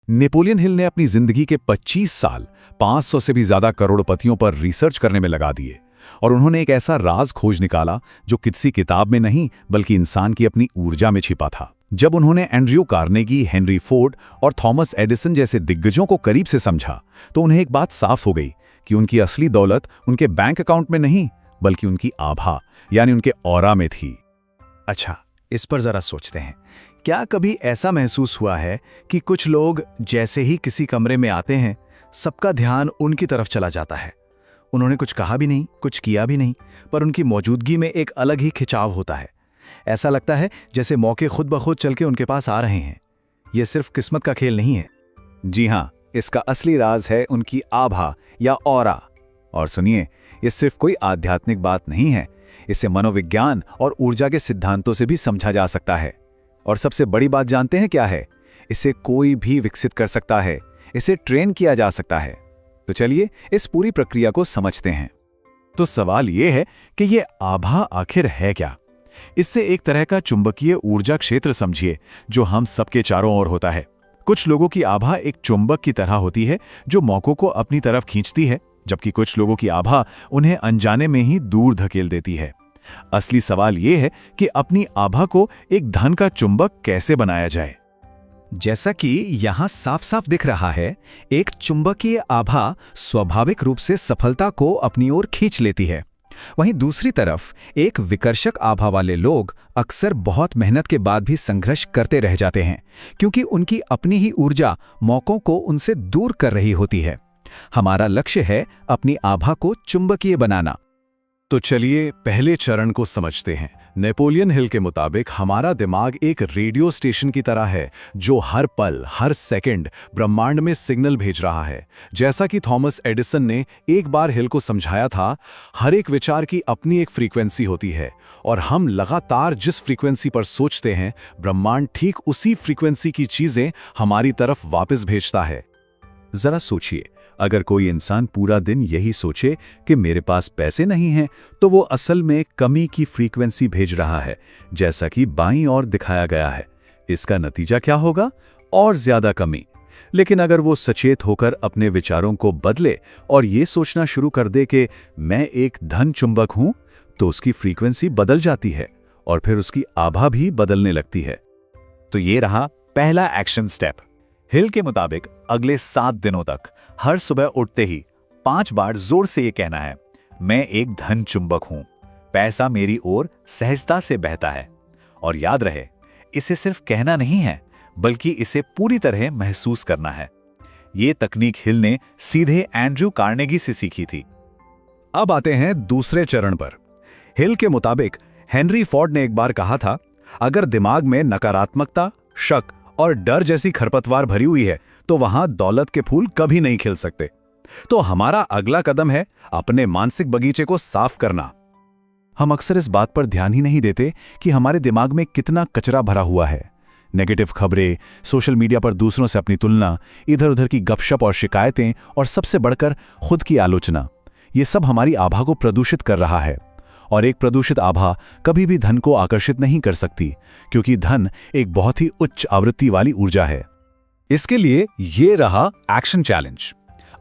Napoleon Hill ने अपनी जिंदगी के 25 साल 500 से भी ज्यादा करोड़पतियों पर रिसर्च करने में लगा दिए और उन्होंने एक ऐसा राज खोज निकाला जो किसी किताब में नहीं बल्कि इंसान की अपनी ऊर्जा में छिपा था। जब उन्होंने एंड्रयू कार्नेगी, हेनरी फोर्ड और थॉमस एडिसन जैसे दिग्गजों को करीब से समझा तो उन्हें एक बात साफ हो गई कि उनकी असली दौलत उनके बैंक अकाउंट में नहीं बल्कि उनकी आभा यानी उनके ऑरा में थी। अच्छा, इस पर जरा सोचते हैं। क्या कभी ऐसा महसूस हुआ है कि कुछ लोग जैसे ही किसी कमरे में आते हैं सबका ध्यान उनकी तरफ चला जाता है? उन्होंने कुछ कहा भी नहीं, कुछ किया भी नहीं, पर उनकी मौजूदगी में एक अलग ही खिंचाव होता है। ऐसा लगता है जैसे मौके खुद ब खुद चल के उनके पास आ रहे हैं। यह सिर्फ किस्मत का खेल नहीं है। जी हाँ, इसका असली राज है उनकी आभा या ऑरा। और सुनिए, ये सिर्फ कोई आध्यात्मिक बात नहीं है, इसे मनोविज्ञान और ऊर्जा के सिद्धांतों से भी समझा जा सकता है। और सबसे बड़ी बात जानते हैं क्या है? इसे कोई भी विकसित कर सकता है, इसे ट्रेन किया जा सकता है। तो चलिए इस पूरी प्रक्रिया को समझते हैं। तो सवाल यह है कि ये आभा आखिर है क्या? इससे एक तरह का चुंबकीय ऊर्जा क्षेत्र समझिए जो हम सबके चारों ओर होता है। कुछ लोगों की आभा एक चुंबक की तरह होती है जो मौकों को अपनी तरफ खींचती है, जबकि कुछ लोगों की आभा उन्हें अनजाने में ही दूर धकेल देती है। असली सवाल यह है कि अपनी आभा को एक धन का चुंबक कैसे बनाया जाए। जैसा कि यहां साफ साफ दिख रहा है, एक चुंबकीय आभा स्वाभाविक रूप से सफलता को अपनी ओर खींच लेती है। वहीं दूसरी तरफ एक विकर्षक आभा वाले लोग अक्सर बहुत मेहनत के बाद भी संघर्ष करते रह जाते हैं, क्योंकि उनकी अपनी ही ऊर्जा मौकों को उनसे दूर कर रही होती है। हमारा लक्ष्य है अपनी आभा को चुंबकीय बनाना। तो चलिए पहले चरण को समझते हैं। नेपोलियन हिल के मुताबिक हमारा दिमाग एक रेडियो स्टेशन की तरह है जो हर पल, हर सेकंड ब्रह्मांड में सिग्नल भेज रहा है। जैसा कि थॉमस एडिसन ने एक बार हिल को समझाया था, हर एक विचार की अपनी एक फ्रीक्वेंसी होती है और हम लगातार जिस फ्रीक्वेंसी पर सोचते हैं, ब्रह्मांड ठीक उसी फ्रीक्वेंसी की चीजें हमारी तरफ वापस भेजता है। जरा सोचिए, अगर कोई इंसान पूरा दिन यही सोचे कि मेरे पास पैसे नहीं हैं, तो वो असल में कमी की फ्रीक्वेंसी भेज रहा है, जैसा कि बाईं ओर दिखाया गया है। इसका नतीजा क्या होगा? और ज्यादा कमी। लेकिन अगर वो सचेत होकर अपने विचारों को बदले और ये सोचना शुरू कर दे कि मैं एक धन चुंबक हूं, तो उसकी फ्रीक्वेंसी बदल जाती है और फिर उसकी आभा भी बदलने लगती है। तो ये रहा पहला एक्शन स्टेप। हिल के मुताबिक अगले 7 दिनों तक हर सुबह उठते ही 5 बार जोर से ये कहना है, मैं एक धन चुंबक हूं, पैसा मेरी ओर सहजता से बहता है। और याद रहे, इसे सिर्फ कहना नहीं है बल्कि इसे पूरी तरह महसूस करना है। ये तकनीक हिल ने सीधे एंड्रयू कार्नेगी से सीखी थी। अब आते हैं दूसरे चरण पर। हिल के मुताबिक हेनरी फोर्ड ने एक बार कहा था, अगर दिमाग में नकारात्मकता, शक और डर जैसी खरपतवार भरी हुई है तो वहां दौलत के फूल कभी नहीं खिल सकते। तो हमारा अगला कदम है अपने मानसिक बगीचे को साफ करना। हम अक्सर इस बात पर ध्यान ही नहीं देते कि हमारे दिमाग में कितना कचरा भरा हुआ है। नेगेटिव खबरें, सोशल मीडिया पर दूसरों से अपनी तुलना, इधर उधर की गपशप और शिकायतें, और सबसे बढ़कर खुद की आलोचना, ये सब हमारी आभा को प्रदूषित कर रहा है। और एक प्रदूषित आभा कभी भी धन को आकर्षित नहीं कर सकती, क्योंकि धन एक बहुत ही उच्च आवृत्ति वाली ऊर्जा है। इसके लिए ये रहा एक्शन चैलेंज।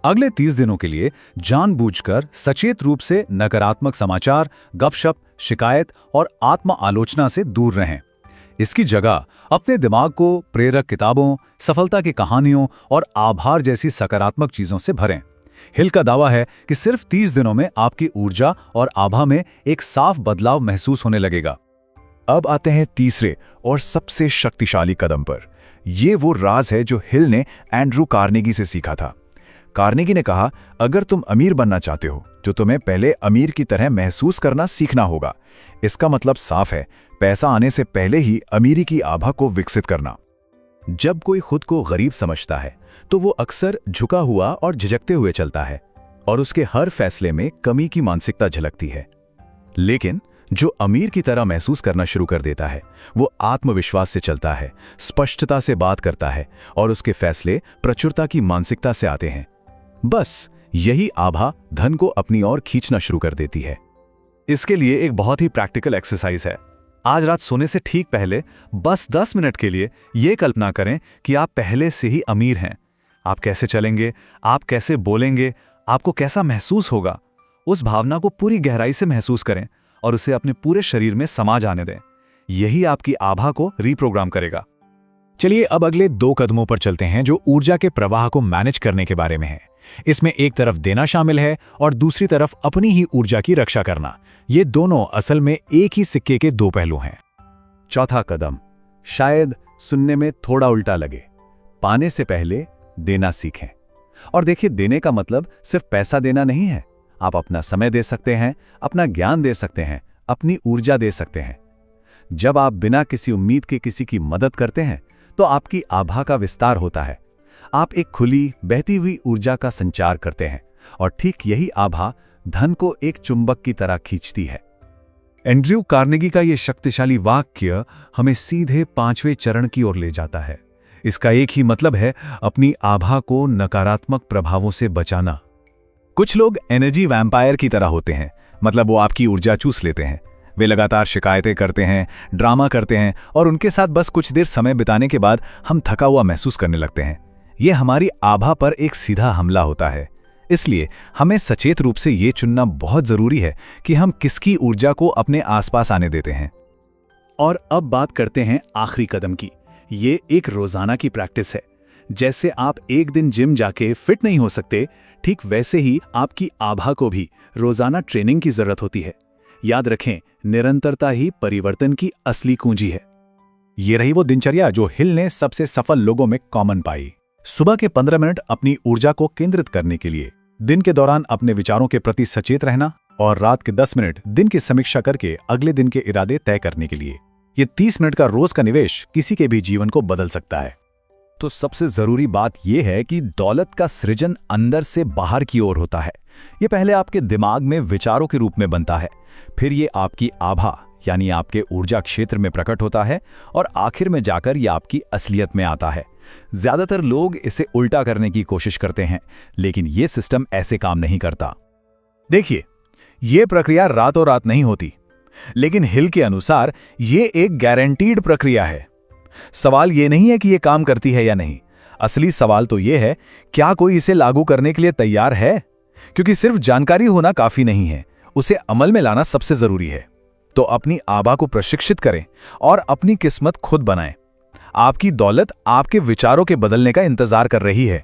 अगले 30 दिनों के लिए जानबूझकर सचेत रूप से नकारात्मक समाचार, गपशप, शिकायत और आत्म आलोचना से दूर रहें। इसकी जगह अपने दिमाग को प्रेरक किताबों, सफलता की कहानियों और आभार जैसी सकारात्मक चीजों से भरें। हिल का दावा है कि सिर्फ 30 दिनों में आपकी ऊर्जा और आभा में एक साफ बदलाव महसूस होने लगेगा। अब आते हैं तीसरे और सबसे शक्तिशाली कदम पर। यह वो राज है जो हिल ने एंड्रयू कार्नेगी से सीखा था। कार्नेगी ने कहा, अगर तुम अमीर बनना चाहते हो तो तुम्हें पहले अमीर की तरह महसूस करना सीखना होगा। इसका मतलब साफ है, पैसा आने से पहले ही अमीरी की आभा को विकसित करना। जब कोई खुद को गरीब समझता है तो वो अक्सर झुका हुआ और झिझकते हुए चलता है और उसके हर फैसले में कमी की मानसिकता झलकती है। लेकिन जो अमीर की तरह महसूस करना शुरू कर देता है, वो आत्मविश्वास से चलता है, स्पष्टता से बात करता है और उसके फैसले प्रचुरता की मानसिकता से आते हैं। बस यही आभा धन को अपनी ओर खींचना शुरू कर देती है। इसके लिए एक बहुत ही प्रैक्टिकल एक्सरसाइज है। आज रात सोने से ठीक पहले बस 10 मिनट के लिए ये कल्पना करें कि आप पहले से ही अमीर हैं। आप कैसे चलेंगे, आप कैसे बोलेंगे, आपको कैसा महसूस होगा। उस भावना को पूरी गहराई से महसूस करें और उसे अपने पूरे शरीर में समा जाने दें। यही आपकी आभा को रीप्रोग्राम करेगा। चलिए अब अगले 2 कदमों पर चलते हैं जो ऊर्जा के प्रवाह को मैनेज करने के बारे में है। इसमें एक तरफ देना शामिल है और दूसरी तरफ अपनी ही ऊर्जा की रक्षा करना। ये दोनों असल में एक ही सिक्के के 2 पहलू हैं। चौथा कदम शायद सुनने में थोड़ा उल्टा लगे। पाने से पहले देना सीखें। और देखिए, देने का मतलब सिर्फ पैसा देना नहीं है। आप अपना समय दे सकते हैं, अपना ज्ञान दे सकते हैं, अपनी ऊर्जा दे सकते हैं। जब आप बिना किसी उम्मीद के किसी की मदद करते हैं तो आपकी आभा का विस्तार होता है। आप एक खुली बहती हुई ऊर्जा का संचार करते हैं और ठीक यही आभा धन को एक चुंबक की तरह खींचती है। एंड्रयू कार्नेगी का यह शक्तिशाली वाक्य हमें सीधे 5वें चरण की ओर ले जाता है। इसका एक ही मतलब है, अपनी आभा को नकारात्मक प्रभावों से बचाना। कुछ लोग एनर्जी वैम्पायर की तरह होते हैं, मतलब वो आपकी ऊर्जा चूस लेते हैं। वे लगातार शिकायतें करते हैं, ड्रामा करते हैं और उनके साथ बस कुछ देर समय बिताने के बाद हम थका हुआ महसूस करने लगते हैं। यह हमारी आभा पर एक सीधा हमला होता है। इसलिए हमें सचेत रूप से ये चुनना बहुत जरूरी है कि हम किसकी ऊर्जा को अपने आसपास आने देते हैं। और अब बात करते हैं आखिरी कदम की। ये एक रोजाना की प्रैक्टिस है। जैसे आप एक दिन जिम जाके फिट नहीं हो सकते, ठीक वैसे ही आपकी आभा को भी रोजाना ट्रेनिंग की जरूरत होती है। याद रखें, निरंतरता ही परिवर्तन की असली कुंजी है। ये रही वो दिनचर्या जो हिल ने सबसे सफल लोगों में कॉमन पाई। सुबह के 15 मिनट अपनी ऊर्जा को केंद्रित करने के लिए, दिन के दौरान अपने विचारों के प्रति सचेत रहना और रात के 10 मिनट दिन की समीक्षा करके अगले दिन के इरादे तय करने के लिए। ये 30 मिनट का रोज का निवेश किसी के भी जीवन को बदल सकता है। तो सबसे जरूरी बात यह है कि दौलत का सृजन अंदर से बाहर की ओर होता है। ये पहले आपके दिमाग में विचारों के रूप में बनता है, फिर ये आपकी आभा यानी आपके ऊर्जा क्षेत्र में प्रकट होता है और आखिर में जाकर ये आपकी असलियत में आता है। ज्यादातर लोग इसे उल्टा करने की कोशिश करते हैं, लेकिन ये सिस्टम ऐसे काम नहीं करता। देखिए, ये प्रक्रिया रातों रात नहीं होती, लेकिन हिल के अनुसार ये एक गारंटीड प्रक्रिया है। सवाल ये नहीं है कि ये काम करती है या नहीं, असली सवाल तो ये है, क्या कोई इसे लागू करने के लिए तैयार है? क्योंकि सिर्फ जानकारी होना काफी नहीं है, उसे अमल में लाना सबसे जरूरी है। तो अपनी आभा को प्रशिक्षित करें और अपनी किस्मत खुद बनाएं। आपकी दौलत आपके विचारों के बदलने का इंतजार कर रही है।